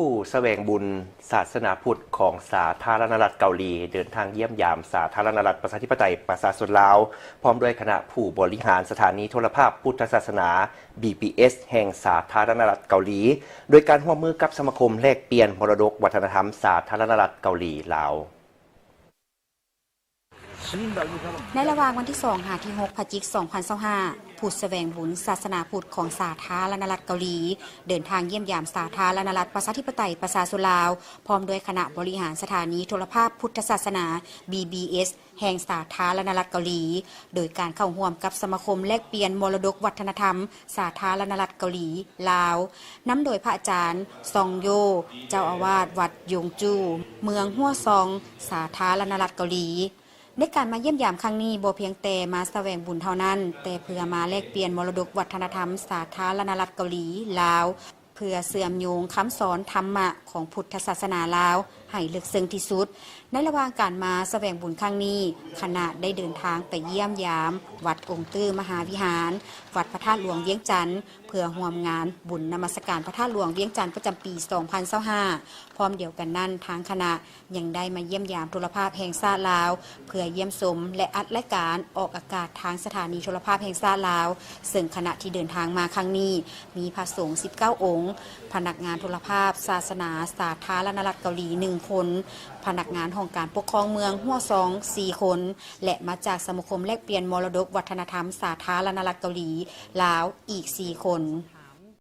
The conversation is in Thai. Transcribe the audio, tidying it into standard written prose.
ผู้แสวงบุญศาสนาพุทธของสาธารณรัฐเกาหลีเดินทางเยี่ยมยามสาธารณรัฐประชาธิปไตยประชาชนลาวพร้อมด้วยคณะผู้บริหารสถานีโทรภาพพุทธศาสนา BPS แห่งสาธารณรัฐเกาหลีโดยการร่วมมือกับสมาคมแลกเปลี่ยนมรดกวัฒนธรรมสาธารณรัฐเกาหลีลาวในระหว่างวันที่2หาที่6พฤศจิกายน2025ผู้แสวงบุญศาสนาพุทธของสาธารณรัฐเกาหลีเดินทางเยี่ยมยามสาธารณรัฐประชาธิปไตยประชาชนลาวพร้อมด้วยคณะบริหารสถานีโทรภาพพุทธศาสนา BBS แห่งสาธารณรัฐเกาหลีโดยการเข้าร่วมกับสมาคมแลกเปลี่ยนมรดกวัฒนธรรมสาธารณรัฐเกาหลีลาวนำโดยพระอาจารย์ซองโยเจ้าอาวาสวัดยงจูเมืองฮั่วซองสาธารณรัฐเกาหลีในการมาเยี่ยมยามครั้งนี้บ่เพียงแต่มาแสวงบุญเท่านั้นแต่เพื่อมาแลกเปลี่ยนมรดกวัฒนธรรมสาธารณรัฐเกาหลีลาวเพื่อเสื่อมโยงคำสอนธรรมะของพุทธศาสนาลาวให้ลึกซึ้งที่สุดในระหว่างการมาแสวงบุญครั้งนี้คณะได้เดินทางไปเยี่ยมยามวัดองค์ตื้อมหาวิหารวัดพระธาตุหลวงเวียงจันทร์เพื่อร่วมงานบุญนมัสการพระธาตุหลวงเวียงจันทร์ประจำปี2025พร้อมเดียวกันนั้นทางคณะยังได้มาเยี่ยมยามโทรภาพแห่งชาติลาวเพื่อเยี่ยมชมและอัดรายการออกอากาศทางสถานีโทรภาพแห่งชาติลาวซึ่งคณะที่เดินทางมาครั้งนี้มีพระสงฆ์19องค์พนักงานโทรภาพศาสนาสาธารณรัฐเกาหลี1คนพนักงานของการปกครองเมืองฮั่วซอง4คนและมาจากสมาคมแลกเปลี่ยนมรดกวัฒนธรรมสาธารณรัฐเกาหลีลาวอีก4คน